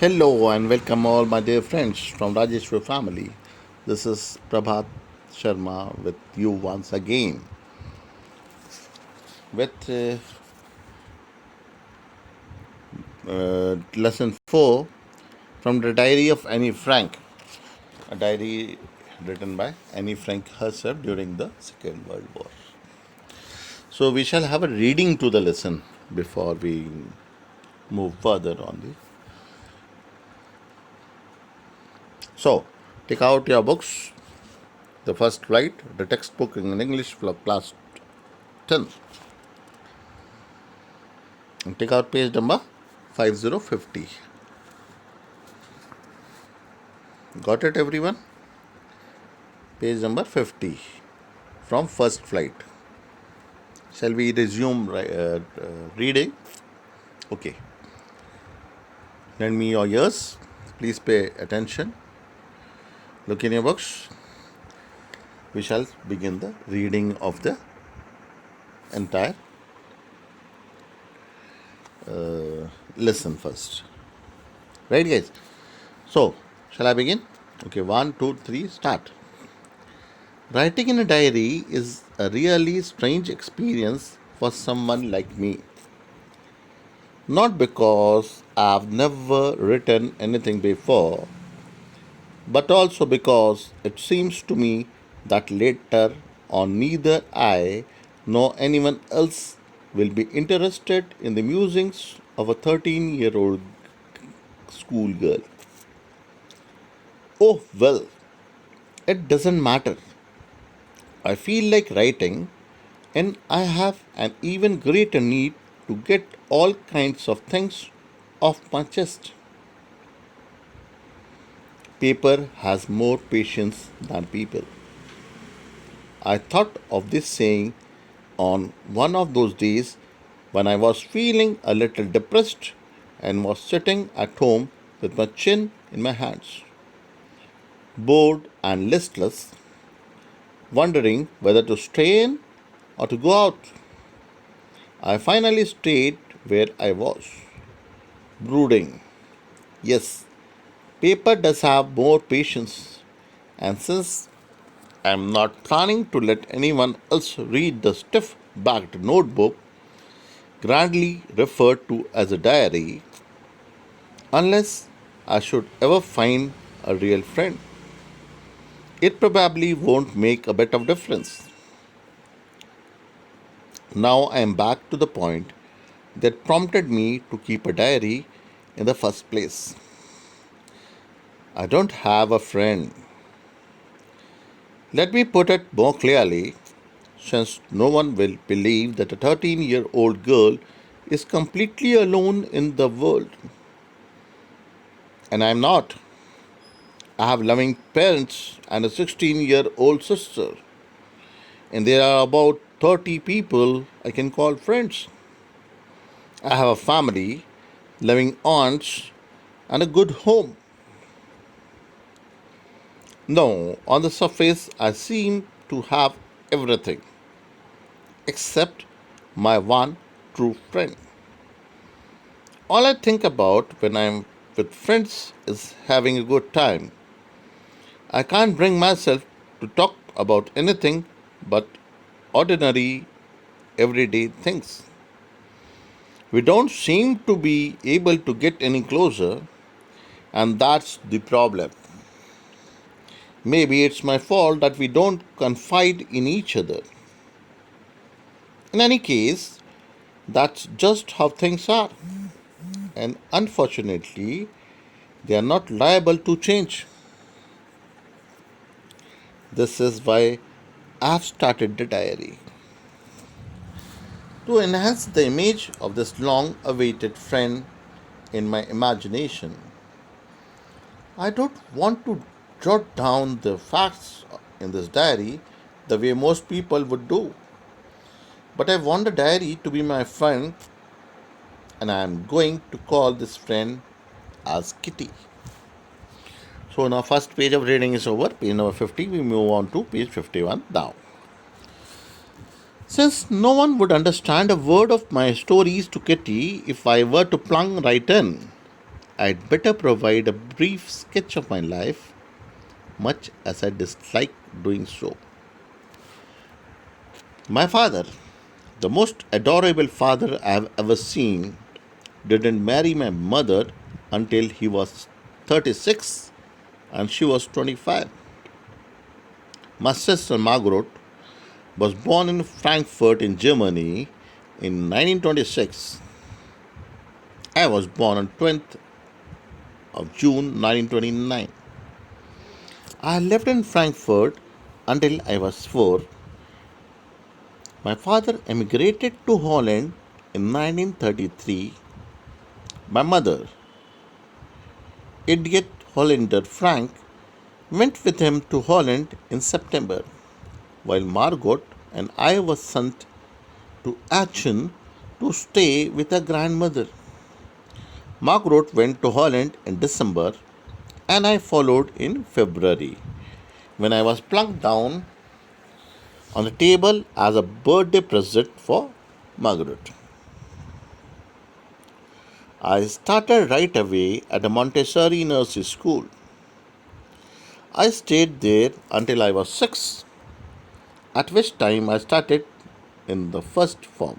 Hello and welcome all my dear friends from Rajeshwar family. This is Prabhat Sharma with you once again with lesson 4 from the diary of Annie Frank, a diary written by Annie Frank herself during the Second World War. So we shall have a reading to the lesson before we move further on the. So take out your books, the first flight, the textbook in English for class 10. And take out page number 5050. Got it, everyone? Page number 50 from first flight. Shall we resume reading? Okay. Lend me your ears. Please pay attention. Look in your books. We shall begin the reading of the entire lesson first. Right, guys? So, shall I begin? Okay, 1, 2, 3, start. Writing in a diary is a really strange experience for someone like me. Not because I've never written anything before, but also because it seems to me that later on neither I nor anyone else will be interested in the musings of a 13-year-old schoolgirl. Oh well, it doesn't matter. I feel like writing, and I have an even greater need to get all kinds of things off my chest. Paper has more patience than people. I thought of this saying on one of those days when I was feeling a little depressed and was sitting at home with my chin in my hands, bored and listless, wondering whether to stay in or to go out. I finally stayed where I was, brooding. Yes, paper does have more patience, and since I'm not planning to let anyone else read the stiff backed notebook, grandly referred to as a diary, unless I should ever find a real friend. It probably won't make a bit of difference. Now I am back to the point that prompted me to keep a diary in the first place. I don't have a friend. Let me put it more clearly, since no one will believe that a 13-year-old girl is completely alone in the world. And I'm not. I have loving parents and a 16-year-old sister. And there are about 30 people I can call friends. I have a family, loving aunts, and a good home. No, on the surface, I seem to have everything except my one true friend. All I think about when I'm with friends is having a good time. I can't bring myself to talk about anything but ordinary, everyday things. We don't seem to be able to get any closer, and that's the problem. Maybe it's my fault that we don't confide in each other. In any case, that's just how things are, and unfortunately, they are not liable to change. This is why I've started the diary. To enhance the image of this long awaited friend in my imagination, I don't want to jot down the facts in this diary the way most people would do. But I want the diary to be my friend, and I am going to call this friend as Kitty. So now first page of reading is over, page number 50. We move on to page 51 now. Since no one would understand a word of my stories to Kitty if I were to plunge right in, I'd better provide a brief sketch of my life, much as I dislike doing so. My father, the most adorable father I have ever seen, didn't marry my mother until he was 36 and she was 25. My sister Margaret was born in Frankfurt in Germany in 1926. I was born on 20th of June 1929. I lived in Frankfurt until I was 4. My father emigrated to Holland in 1933. My mother, idiot Hollander Frank, went with him to Holland in September, while Margot and I were sent to Aachen to stay with her grandmother. Margaret went to Holland in December and I followed in February when I was plunked down on the table as a birthday present for Margaret. I started right away at a Montessori nursery school. I stayed there until I was 6, at which time I started in the first form.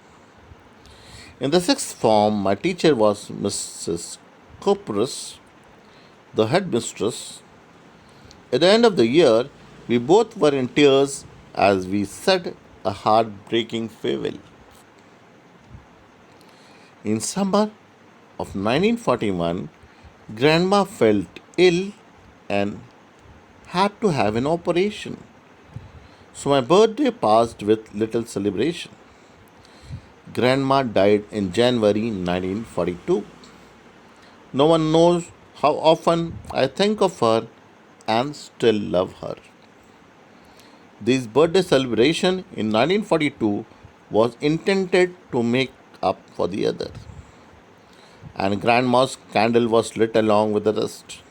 In the sixth form, my teacher was Mrs. Copperus, the headmistress. At the end of the year, we both were in tears as we said a heartbreaking farewell. In summer of 1941, Grandma felt ill and had to have an operation. So my birthday passed with little celebration. Grandma died in January 1942. No one knows how often I think of her and still love her. This birthday celebration in 1942 was intended to make up for the other, and Grandma's candle was lit along with the rest.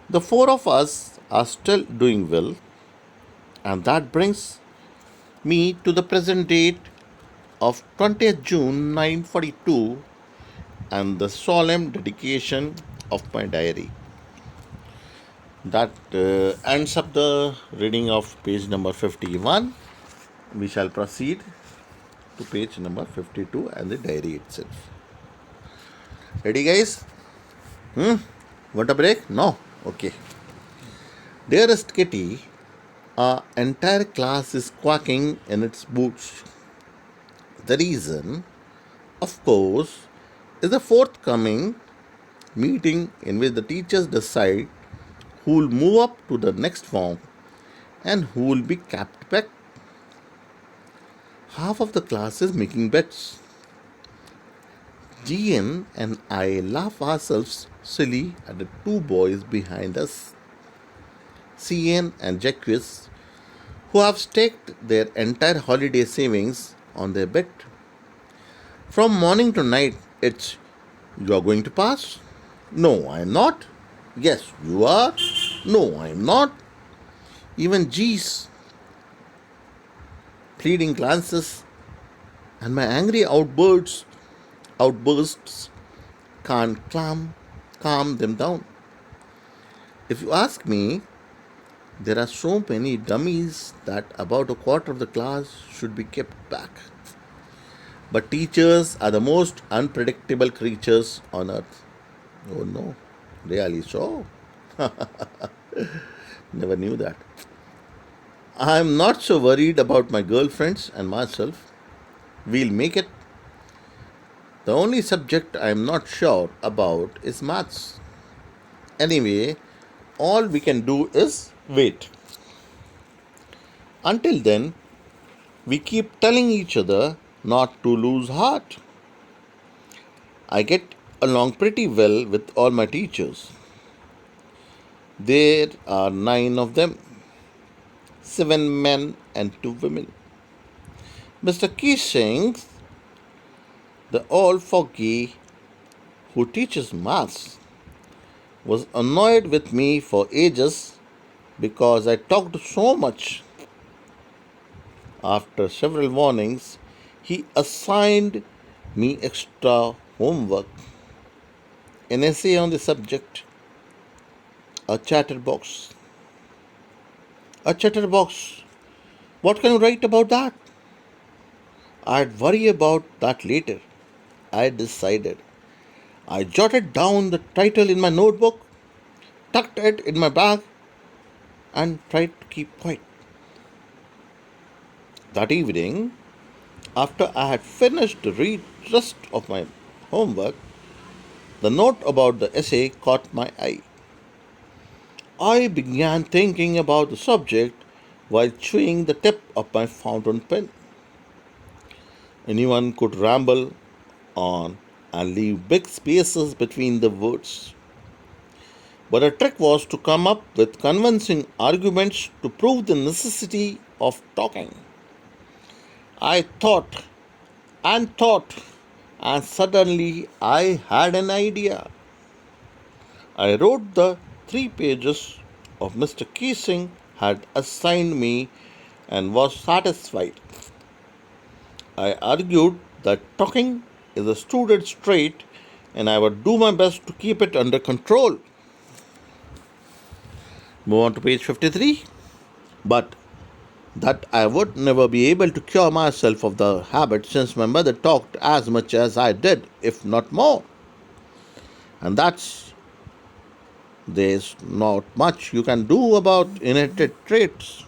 The four of us are still doing well, and that brings me to the present date of 20th June 1942 and the solemn dedication of my diary. That ends up the reading of page number 51. We shall proceed to page number 52 and the diary itself. Ready, guys? Want a break? No? Okay. Dearest Kitty, our entire class is quacking in its boots. The reason, of course, is the forthcoming meeting in which the teachers decide who will move up to the next form and who will be kept back. Half of the class is making bets. GN and I laugh ourselves silly at the two boys behind us, CN and Jacques, who have staked their entire holiday savings on their bet. From morning to night, it's you are going to pass? No, I am not. Yes, you are. No, I am not. Even G's pleading glances and my angry outbursts can't calm them down. If you ask me, there are so many dummies that about a quarter of the class should be kept back. But teachers are the most unpredictable creatures on earth. Oh no, really so? Never knew that. I'm not so worried about my girlfriends and myself. We'll make it. The only subject I'm not sure about is maths. Anyway, all we can do is wait. Until then, we keep telling each other not to lose heart. I get along pretty well with all my teachers. There are 9 of them, 7 men and 2 women. Mr. Keesing, the old fogey who teaches maths, was annoyed with me for ages because I talked so much. After several warnings, he assigned me extra homework. an essay on the subject, a chatterbox. A chatterbox. What can you write about that? I'd worry about that later. I decided. I jotted down the title in my notebook, tucked it in my bag, and tried to keep quiet. That evening, after I had finished the rest of my homework, the note about the essay caught my eye. I began thinking about the subject while chewing the tip of my fountain pen. Anyone could ramble on and leave big spaces between the words. But the trick was to come up with convincing arguments to prove the necessity of talking. I thought, and suddenly I had an idea. I wrote the 3 pages of Mr. Keesing had assigned me and was satisfied. I argued that talking is a student's trait and I would do my best to keep it under control. Move on to page 53. But that I would never be able to cure myself of the habit since my mother talked as much as I did, if not more. And there's not much you can do about inherited traits.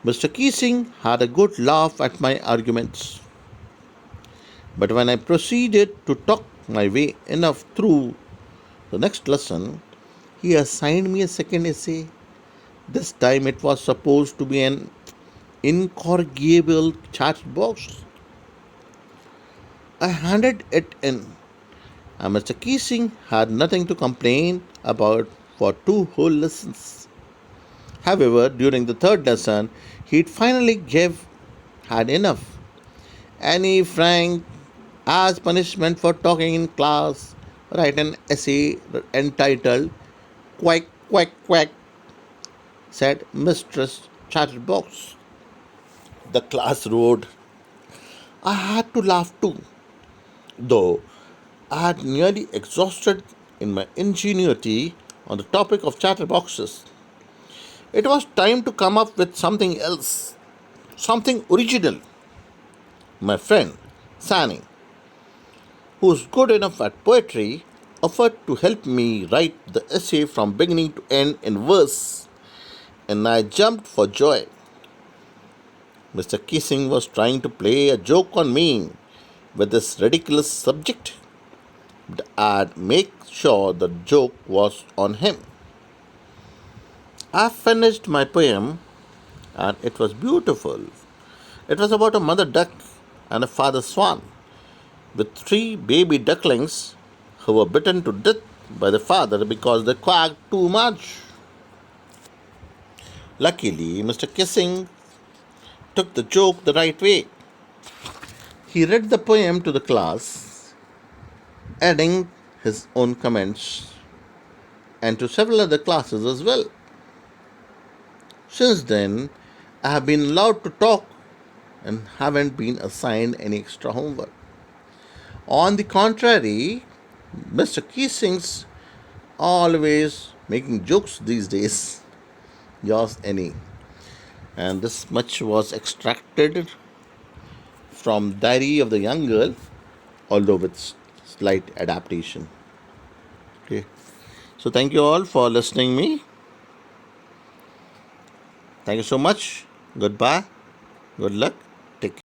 Mr. Keesing had a good laugh at my arguments. But when I proceeded to talk my way enough through the next lesson, he assigned me a second essay. This time it was supposed to be an incorrigible chat box. I handed it in, and Mr. Keesing had nothing to complain about for 2 whole lessons. However, during the third lesson, he'd finally had enough. Annie Frank, as punishment for talking in class, write an essay entitled Quack, Quack, Quack, said Mistress Chatterbox. The class roared. I had to laugh too, though I had nearly exhausted in my ingenuity on the topic of chatterboxes. It was time to come up with something else, something original. My friend, Sani, who's good enough at poetry, offered to help me write the essay from beginning to end in verse, and I jumped for joy. Mr. Kissing was trying to play a joke on me with this ridiculous subject, but I'd make sure the joke was on him. I finished my poem and it was beautiful. It was about a mother duck and a father swan with 3 baby ducklings who were bitten to death by the father because they quacked too much. Luckily, Mr. Kissing took the joke the right way. He read the poem to the class, adding his own comments and to several other classes as well. Since then, I have been allowed to talk and haven't been assigned any extra homework. On the contrary, Mr. Keesing's always making jokes these days. Yours any. And this much was extracted from Diary of the Young Girl, although with slight adaptation. Okay. So thank you all for listening me. Thank you so much. Goodbye. Good luck. Take care.